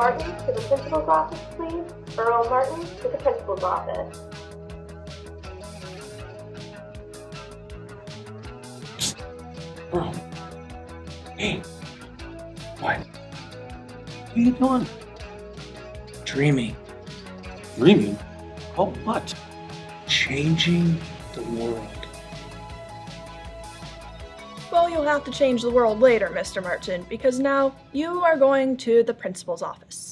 Martin to the principal's office, please. Earl Martin to the principal's office. Bro. Hey. What? What are you doing? Dreaming. Dreaming? Oh, what? Changing the world. Well, you'll have to change the world later, Mr. Martin, because now you are going to the principal's office.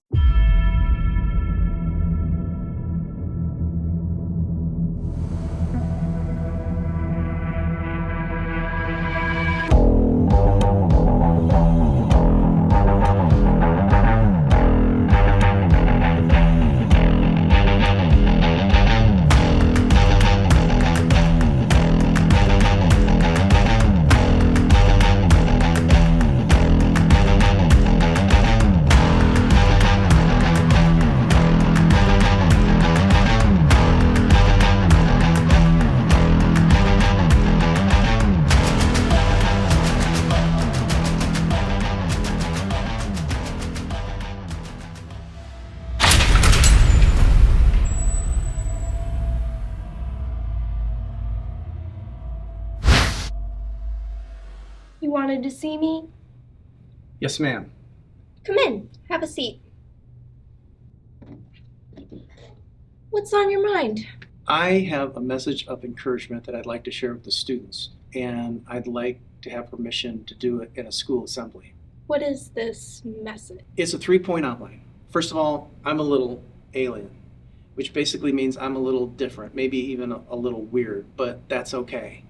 You wanted to see me? Yes, ma'am. Come in, have a seat. What's on your mind? I have a message of encouragement that I'd like to share with the students, and I'd like to have permission to do it in a school assembly. What is this message? It's a 3-point outline. First of all, I'm a little alien, which basically means I'm a little different, maybe even a little weird, but that's okay.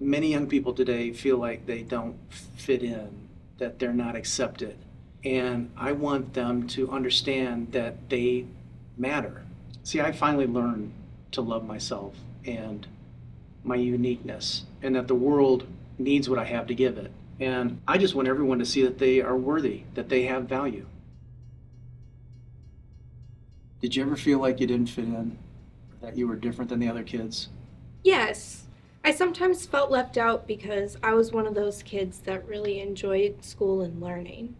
Many young people today feel like they don't fit in, that they're not accepted, and I want them to understand that they matter. See, I finally learned to love myself and my uniqueness, and that the world needs what I have to give it. And I just want everyone to see that they are worthy, that they have value. Did you ever feel like you didn't fit in, that you were different than the other kids? Yes. I sometimes felt left out because I was one of those kids that really enjoyed school and learning.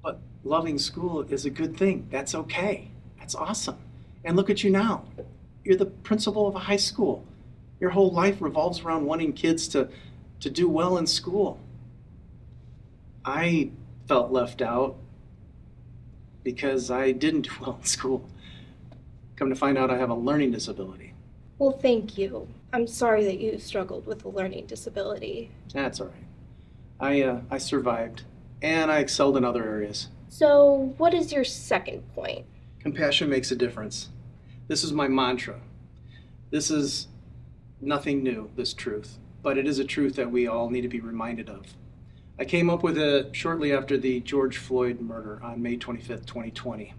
But loving school is a good thing. That's okay. That's awesome. And look at you now. You're the principal of a high school. Your whole life revolves around wanting kids to do well in school. I felt left out because I didn't do well in school. Come to find out, I have a learning disability. Well, thank you. I'm sorry that you struggled with a learning disability. That's all right. I survived, and I excelled in other areas. So, what is your second point? Compassion makes a difference. This is my mantra. This is nothing new, this truth, but it is a truth that we all need to be reminded of. I came up with it shortly after the George Floyd murder on May 25th, 2020.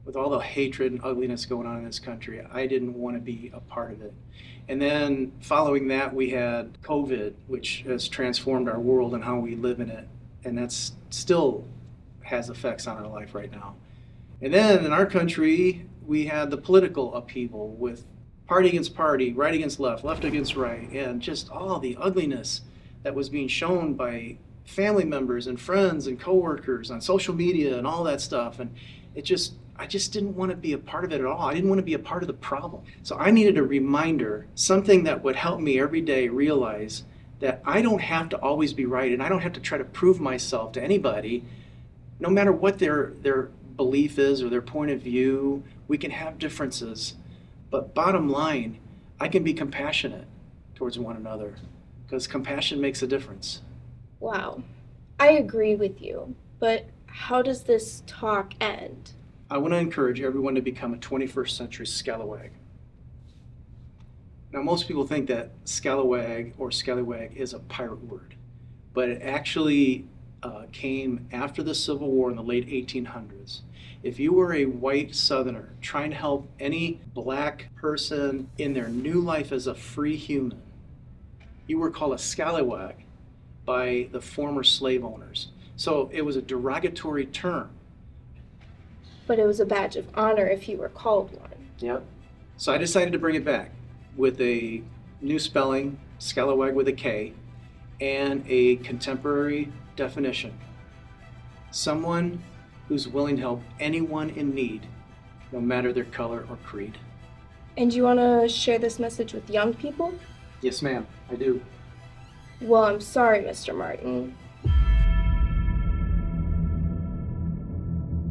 With all the hatred and ugliness going on in this country, I didn't want to be a part of it. And then following that, we had COVID, which has transformed our world and how we live in it. And that's still has effects on our life right now. And then in our country, we had the political upheaval with party against party, right against left, left against right, and just all the ugliness that was being shown by family members and friends and coworkers on social media and all that stuff. And I just didn't want to be a part of it at all. I didn't want to be a part of the problem. So I needed a reminder, something that would help me every day realize that I don't have to always be right, and I don't have to try to prove myself to anybody, no matter what their belief is or their point of view. We can have differences, but bottom line, I can be compassionate towards one another, because compassion makes a difference. Wow. I agree with you, but how does this talk end? I want to encourage everyone to become a 21st century scalawag. Now, most people think that scalawag or scallywag is a pirate word, but it actually came after the Civil War in the late 1800s. If you were a white Southerner trying to help any black person in their new life as a free human, you were called a scallywag by the former slave owners. So it was a derogatory term. But it was a badge of honor if you were called one. Yep. So I decided to bring it back with a new spelling, scallywag with a K, and a contemporary definition. Someone who's willing to help anyone in need, no matter their color or creed. And you want to share this message with young people? Yes, ma'am, I do. Well, I'm sorry, Mr. Martin.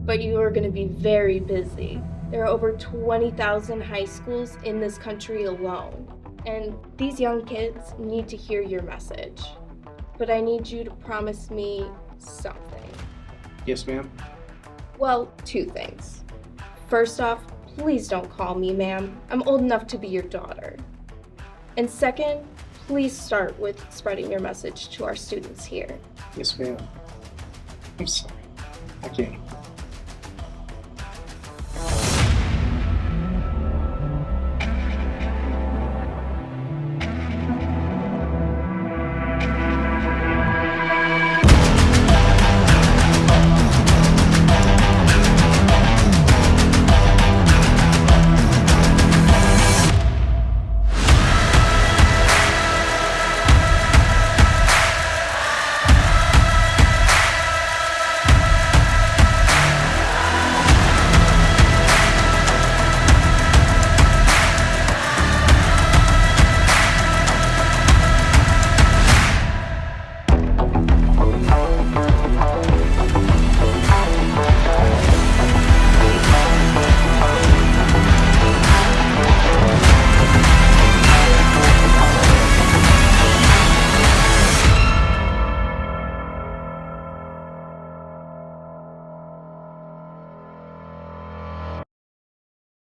But you are going to be very busy. There are over 20,000 high schools in this country alone. And these young kids need to hear your message. But I need you to promise me something. Yes, ma'am. Well, two things. First off, please don't call me ma'am. I'm old enough to be your daughter. And second, please start with spreading your message to our students here. Yes, ma'am. I'm sorry. I can't.